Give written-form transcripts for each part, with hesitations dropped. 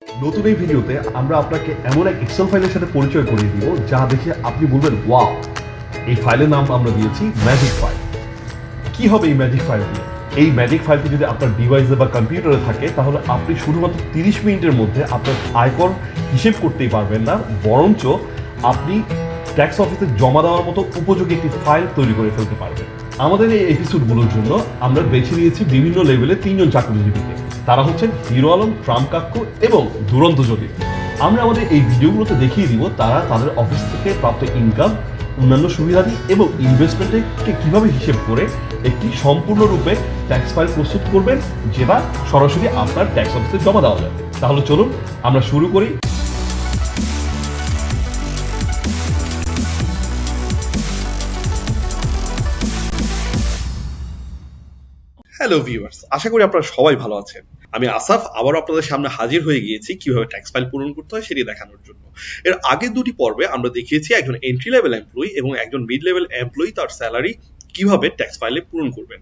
নতুন এই ভিডিওতে আমরা আপনাকে এমন এক এক্সেল ফাইলের সাথে পরিচয় করিয়ে দিব যা দেখে আপনি বলবেন ওয়াও, এই ফাইলের নাম আমরা দিয়েছি ম্যাজিক ফাইল। কি হবে এই ম্যাজিক ফাইল দিয়ে? এই ম্যাজিক ফাইলটি যদি আপনার ডিভাইসে বা কম্পিউটারে থাকে তাহলে আপনি শুধুমাত্র 30 মিনিটের মধ্যে আপনার আয়কর হিসেব করতেই পারবেন না, বরঞ্চ আপনি ট্যাক্স অফিসে জমা দেওয়ার মতো উপযোগী একটি ফাইল তৈরি করে ফেলতে পারবেন। আমাদের এই এপিসোডগুলোর জন্য আমরা বেছে নিয়েছি বিভিন্ন লেভেলে 3 জন চাকরিজীবীকে। তারা হচ্ছেন হিরো আলম, ট্রাম্প কাক্কু এবং দুরন্ত জলিল। আমরা আমাদের এই ভিডিওগুলোতে দেখিয়ে দিব তারা তাদের অফিস থেকে প্রাপ্ত ইনকাম, অন্যান্য সুবিধাদি এবং ইনভেস্টমেন্টকে কিভাবে হিসেব করে একটি সম্পূর্ণরূপে ট্যাক্স ফাইল প্রস্তুত করবেন, যেটা সরাসরি আপনার ট্যাক্স অফিসে জমা দেওয়া যাবে। তাহলে চলুন আমরা শুরু করি। হ্যালো ভিউয়ার্স, আশা করি আপনারা সবাই ভালো আছেন। আমি আসাফ আবারও আপনাদের সামনে হাজির হয়ে গিয়েছি কিভাবে ট্যাক্স ফাইল পূরণ করতে হয় সেটি দেখানোর জন্য। এর আগের দুটি পর্বে আমরা দেখিয়েছি একজন এন্ট্রি লেভেল এমপ্লয়ি এবং একজন মিড লেভেল এমপ্লয়ি তার স্যালারি কিভাবে ট্যাক্স ফাইলে পূরণ করবেন।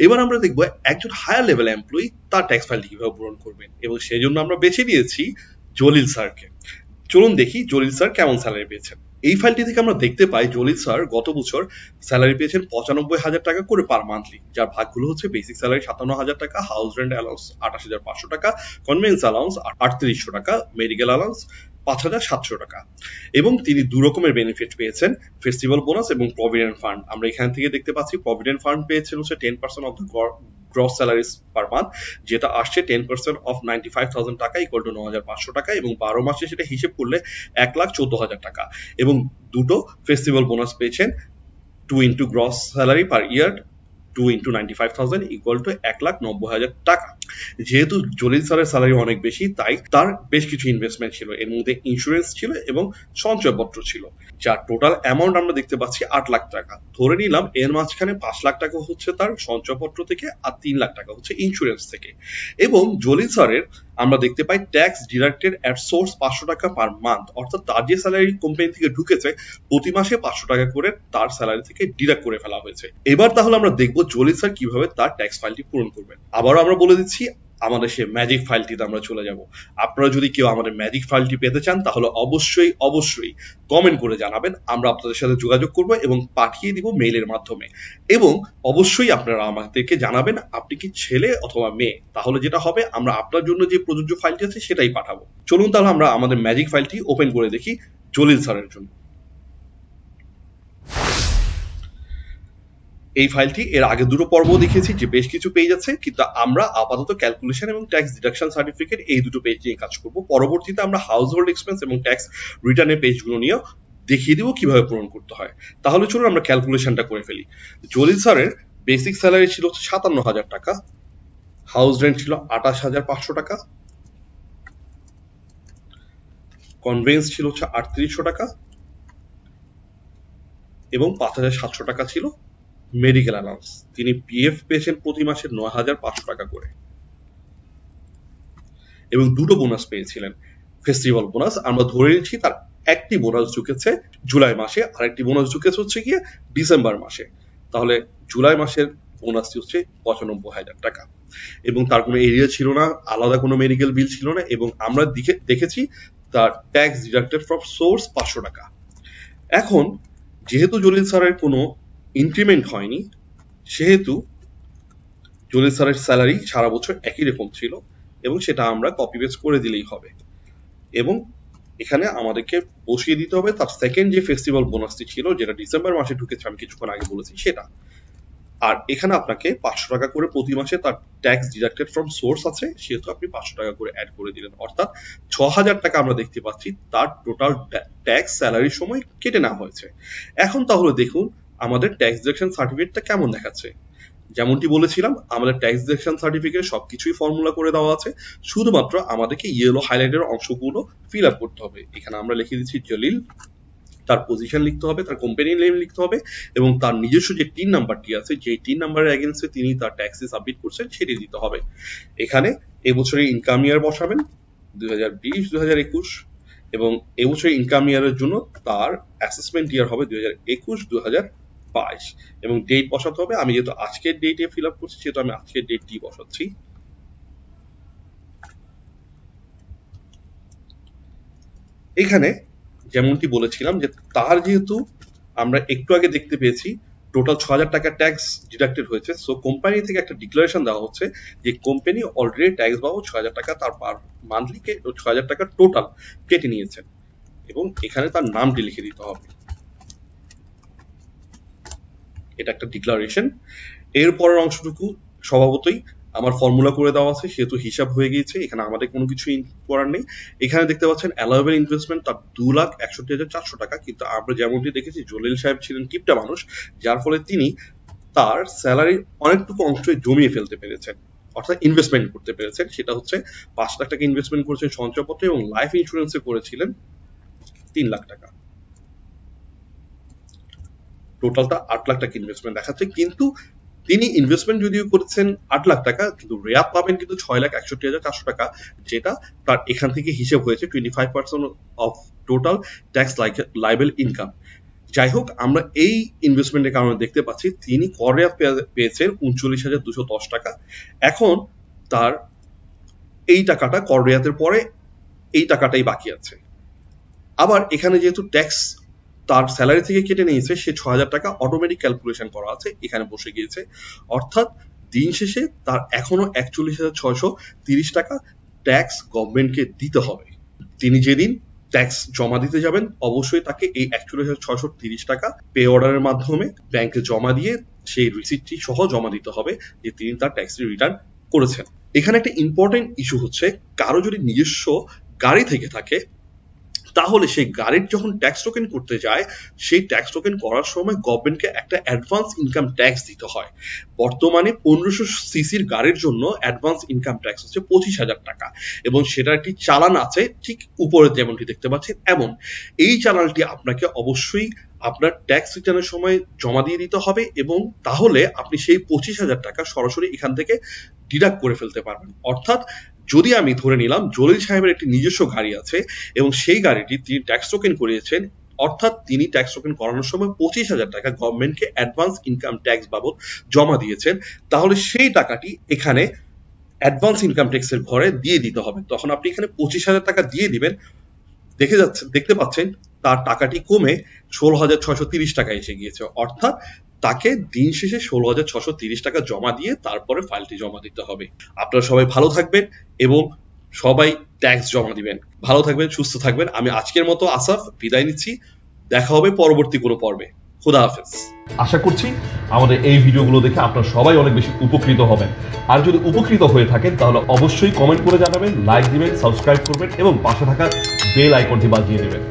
এবার আমরা দেখব একজন হায়ার লেভেল এমপ্লয়ি তার ট্যাক্স ফাইলটি কিভাবে পূরণ করবেন, এবং সেই জন্য আমরা বেছে নিয়েছি জলিল স্যারকে। চলুন দেখি জলিল স্যার কেমন স্যালারি পেয়েছেন। এই ফাইলটি থেকে আমরা দেখতে পাই জলিল স্যার গত বছর স্যালারি পেয়েছেন 95,000 টাকা করে পার মান্থলি, যার ভাগগুলো হচ্ছে বেসিক স্যালারি 57,000 টাকা, হাউস রেন্ট অ্যালাউন্স 28,500 টাকা, কনভেন্স অ্যালাউন্স 3800 টাকা, মেডিকেল অ্যালাউন্স 5,700 টাকা, এবং তিনি দু রকমের বেনিফিট পেয়েছেন, ফেস্টিভ্যাল বোনাস এবং প্রভিডেন্ট ফান্ড। আমরা এখান থেকে দেখতে পাচ্ছি প্রভিডেন্ট ফান্ড পেয়েছেন হচ্ছে 10% of the gross salaries per month, যেটা আসছে 10% অফ 95,000 টাকা ইকুয়াল টু 9,500 টাকা, এবং 12 মাসে সেটা হিসেব করলে 1,14,000 টাকা। এবং দুটো ফেস্টিভ্যাল বোনাস পেয়েছেন 2 into gross salary per year, 2 into 95,000 equal to 1,90,000 টাকা। যেহেতু জলিল স্যারের স্যালারি অনেক বেশি, তাই তার বেশ কিছু ইনভেস্টমেন্ট ছিল, এর মধ্যে ইন্স্যুরেন্স ছিল এবং সঞ্চয়পত্র ছিল, যার টোটাল অ্যামাউন্ট আমরা দেখতে পাচ্ছি 8 লাখ টাকা। ধরে নিলাম এর মাঝখানে 5 লাখ টাকা হচ্ছে তার সঞ্চয়পত্র থেকে আর 3 লাখ টাকা হচ্ছে ইন্স্যুরেন্স থেকে। এবং জলিল স্যারের আমরা দেখতে পাই ট্যাক্স ডিডাক্টেড অ্যাট সোর্স 500 টাকা পার মান্থ, অর্থাৎ তার যে স্যালারি কোম্পানি থেকে ঢুকেছে প্রতি মাসে 500 টাকা করে তার স্যালারি থেকে ডিডাক্ট করে ফেলা হয়েছে। এবার তাহলে আমরা দেখব জলিল স্যার কিভাবে তার ট্যাক্স ফাইলটি পূরণ করবেন। আবারও আমরা বলে দিচ্ছি আমাদের সেই ম্যাজিক ফাইলটিতে আমরা চলে যাব। আপনারা যদি কেউ আমাদের ম্যাজিক ফাইলটি পেতে চান তাহলে অবশ্যই কমেন্ট করে জানাবেন, আমরা আপনাদের সাথে যোগাযোগ করব এবং পাঠিয়ে দিব মেইলের মাধ্যমে। এবং অবশ্যই আপনারা আমাদেরকে জানাবেন আপনি কি ছেলে অথবা মেয়ে, তাহলে যেটা হবে আমরা আপনার জন্য যে প্রযোজ্য ফাইলটি আছে সেটাই পাঠাবো। চলুন তাহলে আমরা আমাদের ম্যাজিক ফাইলটি ওপেন করে দেখি জলিল স্যারের জন্য। এই ফাইলটি এর আগে দুটো পর্ব দেখিয়েছি যে বেশ কিছু পেজ আছে, কিন্তু আমরা আপাতত ক্যালকুলেশন এবং ট্যাক্স ডিডাকশন সার্টিফিকেট এই দুটো পেজ নিয়ে কাজ করব। পরবর্তীতে আমরা হাউস হোল্ড এক্সপেন্স এবং ট্যাক্স রিটার্নের পেজগুলো নিয়ে দেখিয়ে দিব কিভাবে পূরণ করতে হয়। তাহলে চলুন আমরা ক্যালকুলেশনটা করে ফেলি। জলিল স্যারের বেসিক স্যালারি ছিল 57,000 টাকা, হাউস রেন্ট ছিল 28,500 টাকা, কনভেন্স ছিল 3800 টাকা, এবং 5,700 টাকা ছিল মেডিকেল অ্যালাউন্স। তিনি পিএফ পেয়েছেন প্রতি মাসে 9,500 টাকা করে, এবং দুটো বোনাস পেয়েছিলেন। ফেস্টিভ্যাল বোনাস আমরা ধরে নিচ্ছি তার একটি বোনাস ঢুকেছে জুলাই মাসে, আরেকটি বোনাস ঢুকেছে হচ্ছে গিয়ে ডিসেম্বর মাসে। তাহলে জুলাই মাসের বোনাসটি হচ্ছে 95,000 টাকা, এবং তার কোনো এরিয়া ছিল না, আলাদা কোনো মেডিকেল বিল ছিল না, এবং আমরা দেখেছি তার ট্যাক্স ডিডাক্টেড ফ্রম সোর্স 500 টাকা। এখন যেহেতু জলিল স্যারের কোনো ইনক্রিমেন্ট হয়নি, সেহেতু জলিল স্যারের স্যালারি সারা বছর একই রকম ছিল, এবং সেটা আমরা কপি পেস্ট করে দিলেই হবে। এবং এখানে আমাদেরকে বসিয়ে দিতে হবে তার সেকেন্ড যে ফেস্টিভ্যাল বোনাসটি ছিল, যেটা ডিসেম্বর মাসে ঢুকেছে, আমি কিছুক্ষণ আগে বলেছি সেটা। আর এখানে আপনাকে 500 টাকা করে প্রতি মাসে তার ট্যাক্স ডিডাক্টেড ফ্রম সোর্স আছে, সেহেতু আপনি 500 টাকা করে অ্যাড করে দিলেন, অর্থাৎ 6,000 টাকা আমরা দেখতে পাচ্ছি তার টোটাল ট্যাক্স স্যালারির সময় কেটে নেওয়া হয়েছে। এখন তাহলে দেখুন আমাদের ট্যাক্স ডিডাকশন সার্টিফিকেটটা কেমন দেখাচ্ছে। যেমনটি বলেছিলাম আমাদের ট্যাক্স ডিডাকশন সার্টিফিকেটে সবকিছুই ফর্মুলা করে দেওয়া আছে, শুধুমাত্র আমাদেরকে ইয়েলো হাইলাইটের অংশগুলো ফিল আপ করতে হবে। এখানে আমরা লিখে দিচ্ছি জলিল, তার পজিশন লিখতে হবে, তার কোম্পানি নেম লিখতে হবে, এবং তার নিজস্ব যে টিন নাম্বারটি আছে, যে টিন নাম্বারের এগেইনস্টে তিনি তার ট্যাক্সে সাবমিট করছেন সেটি দিতে হবে। এখানে এবছরের ইনকাম ইয়ার বসাবেন 2020-2021, এবং এবছরের ইনকাম ইয়ারের জন্য তার অ্যাসেসমেন্ট ইয়ার হবে 2021-2022, এবং ডেট বসাতে হবে। আমি যেহেতু আজকের ডেটে ফিল আপ করছি সেহেতু আমি আজকের ডেটটি বসাচ্ছি। এখানে যেমনটি বলেছিলাম যে তার যেহেতু আমরা একটু আগে দেখতে পেয়েছি টোটাল ৬,০০০ টাকা ট্যাক্স ডিডাক্টেড হয়েছে, সো কোম্পানি থেকে একটা ডিক্লারেশন দেওয়া হচ্ছে যে কোম্পানি অলরেডি ট্যাক্স বাবদ ৬,০০০ টাকা তার পার মান্থলি ৬,০০০ টাকা টোটাল কেটে নিয়েছেন, এবং এখানে তার নামটি লিখে দিতে হবে। এটা একটা ডিক্লারেশন। এর পরের অংশটুকু স্বভাবতই আমার ফর্মুলা করে দেওয়া আছে, সেহেতু হিসাব হয়ে গিয়েছে, এখানে আমাদের কোনো কিছু করার নেই। এখানে দেখতে পাচ্ছেন অ্যালাউয়েবল ইনভেস্টমেন্ট তার 2,61,400 টাকা, কিন্তু আমরা যেমনটি দেখেছি জলিল সাহেব ছিলেন কিপটা মানুষ, যার ফলে তিনি তার স্যালারির অনেকটুকু অংশ জমিয়ে ফেলতে পেরেছেন, অর্থাৎ ইনভেস্টমেন্ট করতে পেরেছেন। সেটা হচ্ছে 5 লাখ টাকা ইনভেস্টমেন্ট করেছেন সঞ্চয়পত্রে এবং লাইফ ইন্স্যুরেন্সে করেছিলেন 3 লাখ টাকা। টোটালটা 8 লাখ টাকা ইনভেস্টমেন্ট দেখাচ্ছে, কিন্তু তিনি ইনভেস্টমেন্ট যদিও করেছেন 8 লাখ টাকা, কিন্তু রেয়াত পাবেন কিন্তু 6,61,400 টাকা, যেটা তার এখান থেকে হিসেব হয়েছে 25% of total tax liable income. যাই হোক, আমরা এই ইনভেস্টমেন্টের কারণে দেখতে পাচ্ছি তিনি কর রেয়াত পেয়েছেন 39,210 টাকা। এখন তার এই টাকাটা কর রেয়াতের পরে এই টাকাটাই বাকি আছে। আবার এখানে যেহেতু ট্যাক্স তার স্যালারি থেকে কেটে নিয়েছে, সে 6,০০০ টাকা অটোমেটিক ক্যালকুলেশন করা আছে এখানে বসে গিয়েছে, অর্থাৎ দিন শেষে তার এখনো 41,630 টাকা ট্যাক্স গভর্নমেন্টকে দিতে হবে। তিনি যেদিন ট্যাক্স জমা দিতে যাবেন অবশ্যই তাকে এই 41,630 টাকা পে অর্ডারের মাধ্যমে ব্যাংকে জমা দিয়ে সেই রিসিপ্টটি সহ জমা দিতে হবে যে তিনি তার ট্যাক্স রিটার্ন করেছেন। এখানে একটা ইম্পর্টেন্ট ইস্যু হচ্ছে, কারো যদি নিজস্ব গাড়ি থেকে থাকে তাহলে সেই গাড়ির যখন ট্যাক্স টোকেন করতে যায়, সেই ট্যাক্স টোকেন করার সময় গভর্নমেন্টকে একটা অ্যাডভান্স ইনকাম ট্যাক্স দিতে হয়। বর্তমানে 1500 সিসির গাড়ির জন্য অ্যাডভান্স ইনকাম ট্যাক্স হচ্ছে 25,000 টাকা, এবং সেটার একটি চালান আছে ঠিক উপরে যেমনটি দেখতে পাচ্ছেন এমন। এই চালানটি আপনাকে অবশ্যই আপনার ট্যাক্স রিটার্নের সময় জমা দিয়ে দিতে হবে, এবং তাহলে আপনি সেই 25,000 টাকা সরাসরি এখান থেকে ডিডাক্ট করে ফেলতে পারবেন। অর্থাৎ যদি আমি ধরে নিলাম জলিল সাহেবের একটি নিজস্ব গাড়ি আছে এবং সেই গাড়িটি তিনি ট্যাক্স টোকেন করিয়েছেন, অর্থাৎ তিনি ট্যাক্স টোকেন করানোর সময় 25,000 টাকা গভর্নমেন্টকে অ্যাডভান্স ইনকাম ট্যাক্স বাবদ জমা দিয়েছেন, তাহলে সেই টাকাটি এখানে অ্যাডভান্স ইনকাম ট্যাক্সের ঘরে দিয়ে দিতে হবে। তখন আপনি এখানে 25,000 টাকা দিয়ে দিবেন, দেখতে পাচ্ছেন তার টাকাটি কমে 16,630 টাকা এসে গিয়েছে, অর্থাৎ তাকে দিন শেষে 16,630 টাকা জমা দিয়ে তারপরে ফাইলটি জমা দিতে হবে। আপনারা সবাই ভালো থাকবেন এবং সবাই ট্যাক্স জমা দিবেন। ভালো থাকবেন, সুস্থ থাকবেন। আমি আজকের মতো আসাফ বিদায় নিচ্ছি, দেখা হবে পরবর্তী কোনো পর্বে। খুদা হাফেজ। আশা করছি আমাদের এই ভিডিওগুলো দেখে আপনারা সবাই অনেক বেশি উপকৃত হবেন। আর যদি উপকৃত হয়ে থাকেন তাহলে অবশ্যই কমেন্ট করে জানাবেন, লাইক দিবেন, সাবস্ক্রাইব করবেন এবং পাশে থাকা বেল আইকনটি বাজিয়ে দিবেন।